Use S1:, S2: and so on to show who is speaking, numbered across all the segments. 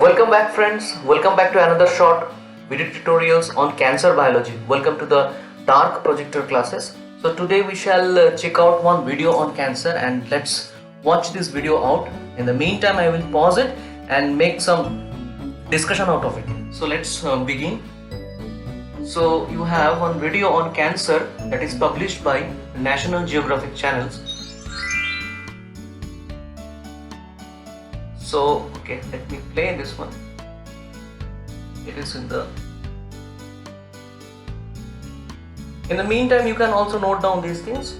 S1: Welcome back friends, welcome back to another short video tutorials on cancer biology. Welcome to the dark projector classes. So today we shall check out one video on cancer and let's watch this video out. In the meantime I will pause it and make some discussion out of it. So let's begin. So you have one video on cancer that is published by National Geographic Channel. So okay, let me play this one. It is in the meantime you can also note down these things.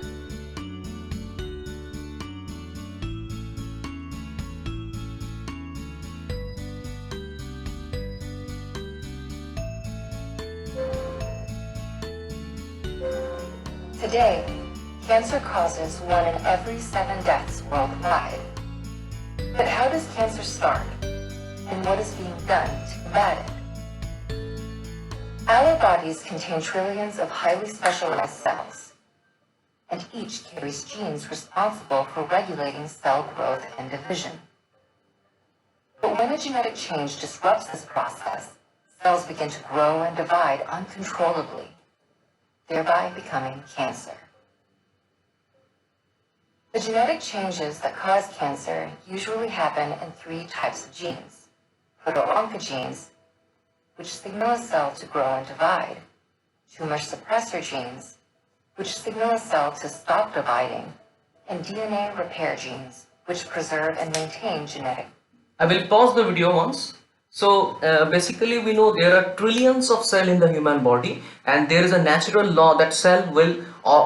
S2: Today, cancer causes 1 in every 7 deaths worldwide. But how does cancer start? And what is being done to combat it? Our bodies contain trillions of highly specialized cells, and each carries genes responsible for regulating cell growth and division. But when a genetic change disrupts this process, cells begin to grow and divide uncontrollably, thereby becoming cancer. The genetic changes that cause cancer usually happen in 3 types of genes: proto-oncogenes, which signal a cell to grow and divide; tumor suppressor genes, which signal a cell to stop dividing; and DNA repair genes, which preserve and maintain genetic.
S1: I will pause the video once. So basically we know there are trillions of cells in the human body, and there is a natural law that cell will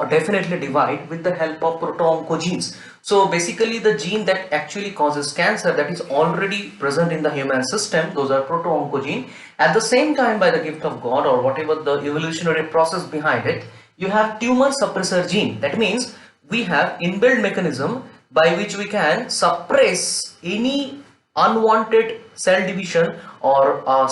S1: definitely divide with the help of proto-oncogenes. So basically the gene that actually causes cancer, that is already present in the human system, those are proto-oncogene. At the same time, by the gift of God or whatever the evolutionary process behind it, you have tumor suppressor gene. That means we have inbuilt mechanism by which we can suppress any unwanted cell division or a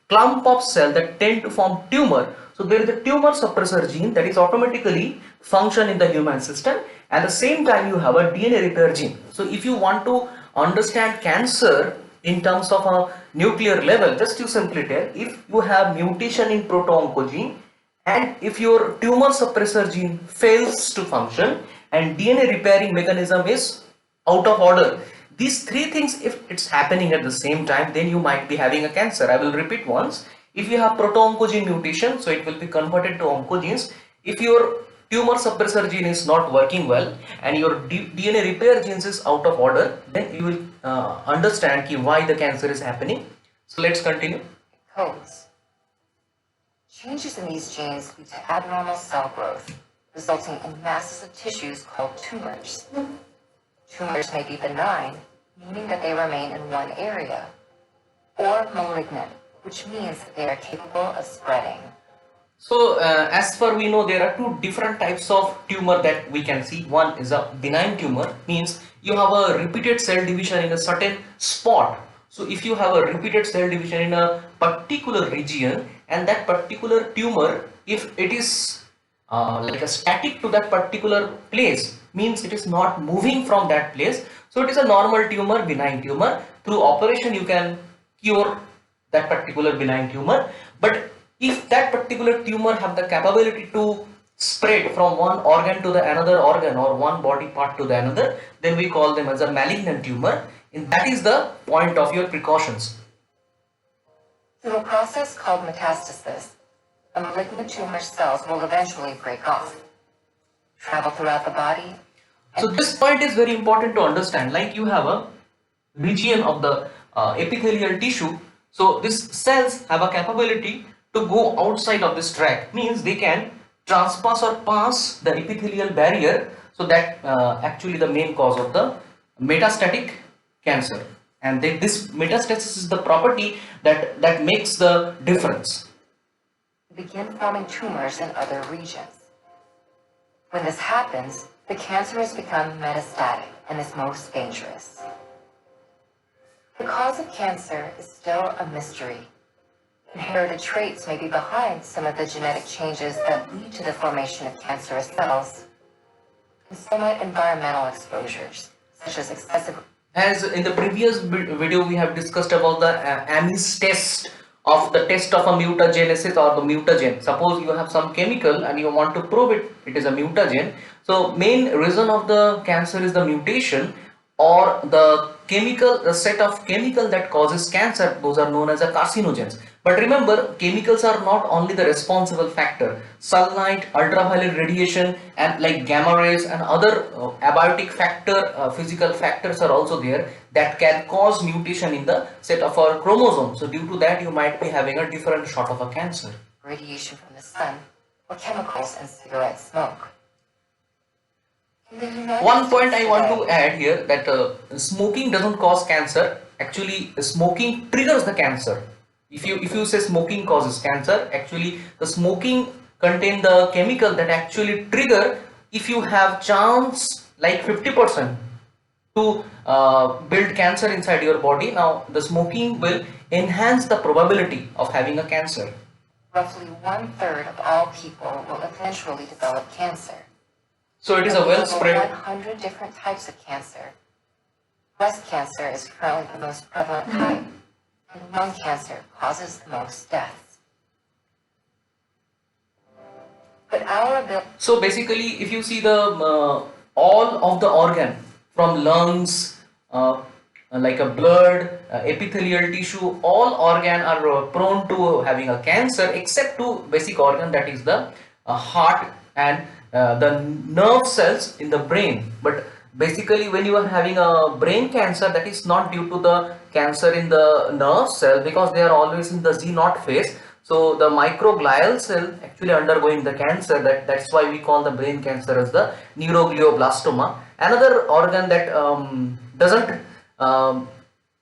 S1: clump of cell that tend to form tumor. So there is a tumor suppressor gene that is automatically function in the human system. At the same time you have a DNA repair gene. So if you want to understand cancer in terms of a nuclear level, just you simply tell, if you have mutation in proto-oncogene and if your tumor suppressor gene fails to function and DNA repairing mechanism is out of order, these 3 things, if it's happening at the same time, then you might be having a cancer. I will repeat once. If you have proto-oncogene mutation, so it will be converted to oncogenes. If your tumor suppressor gene is not working well and your DNA repair genes is out of order, then you will understand why the cancer is happening. So let's continue.
S2: Codes. Changes in these genes lead to abnormal cell growth, resulting in masses of tissues called tumors. Tumors may be benign, meaning that they remain in one area, or malignant, which means that they are capable of spreading.
S1: So as far we know, there are 2 different types of tumor that we can see. One is a benign tumor, means you have a repeated cell division in a certain spot. So if you have a repeated cell division in a particular region, and that particular tumor, if it is like a static to that particular place, means it is not moving from that place, so it is a normal tumor, benign tumor. Through operation you can cure that particular benign tumor. But if that particular tumor have the capability to spread from one organ to the another organ or one body part to the another, then we call them as a malignant tumor, and that is the point of your precautions.
S2: Through a process called metastasis, a malignant tumor cells will eventually break off, travel throughout the body.
S1: So this point is very important to understand. Like you have a region of the epithelial tissue. So these cells have a capability to go outside of this tract, means they can transpass or pass the epithelial barrier. So that actually the main cause of the metastatic cancer. And this metastasis is the property that makes the difference.
S2: Begin forming tumors in other regions. When this happens, the cancer has become metastatic and is most dangerous. The cause of cancer is still a mystery. Inherited traits may be behind some of the genetic changes that lead to the formation of cancerous cells, and so might environmental exposures, such as excessive
S1: As in the previous video we have discussed about the AMES test of a mutagenesis or the mutagen. Suppose you have some chemical and you want to prove it is a mutagen. So main reason of the cancer is the mutation or the set of chemical that causes cancer. Those are known as a carcinogens. But remember, chemicals are not only the responsible factor. Sunlight, ultraviolet radiation, and like gamma rays and other abiotic physical factors are also there that can cause mutation in the set of our chromosome. So due to that, you might be having a different sort of a cancer.
S2: Radiation from the sun, or chemicals in cigarette smoke.
S1: One point I want to add here that smoking doesn't cause cancer. Actually, smoking triggers the cancer. If you say smoking causes cancer, actually the smoking contain the chemical that actually trigger. If you have chance like 50% to build cancer inside your body, now the smoking will enhance the probability of having a cancer.
S2: Roughly 1/3 of all people will eventually develop cancer.
S1: So it is a well spread.
S2: 100 different types of cancer. Breast cancer is currently the most prevalent type, and lung cancer causes the most deaths. But our ability.
S1: So basically, if you see the all of the organ from lungs, like a blood, epithelial tissue, all organ are prone to having a cancer except two basic organ, that is the heart and the nerve cells in the brain. But basically when you are having a brain cancer, that is not due to the cancer in the nerve cell, because they are always in the Z0 phase. So the microglial cell actually undergoing the cancer, that's why we call the brain cancer as the neuroglioblastoma. Another organ that doesn't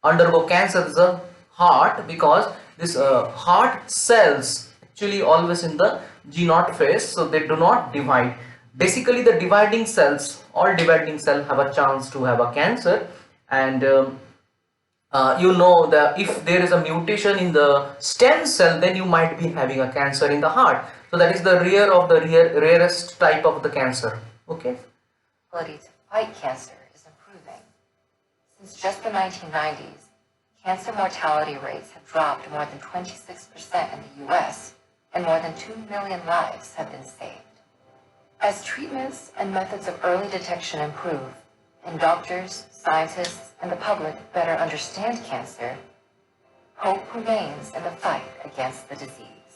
S1: undergo cancer is the heart, because this heart cells actually always in the G0 phase, so they do not divide. Basically the dividing cells, all dividing cells have a chance to have a cancer. And you know that if there is a mutation in the stem cell, then you might be having a cancer in the heart. So that is the rarest type of the cancer. Okay.
S2: Ability to fight cancer is improving. Since just the 1990s, cancer mortality rates have dropped more than 26% in the US, and more than 2 million lives have been saved. As treatments and methods of early detection improve, and doctors, scientists, and the public better understand cancer, hope remains in the fight against the disease.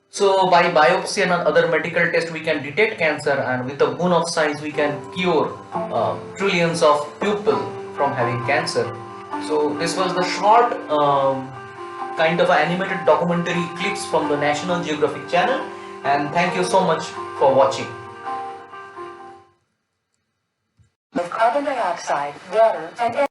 S1: So by biopsy and other medical tests we can detect cancer, and with the boon of science we can cure trillions of people from having cancer. So this was the short kind of animated documentary clips from the National Geographic Channel, and thank you so much for watching.
S2: With carbon dioxide, water, and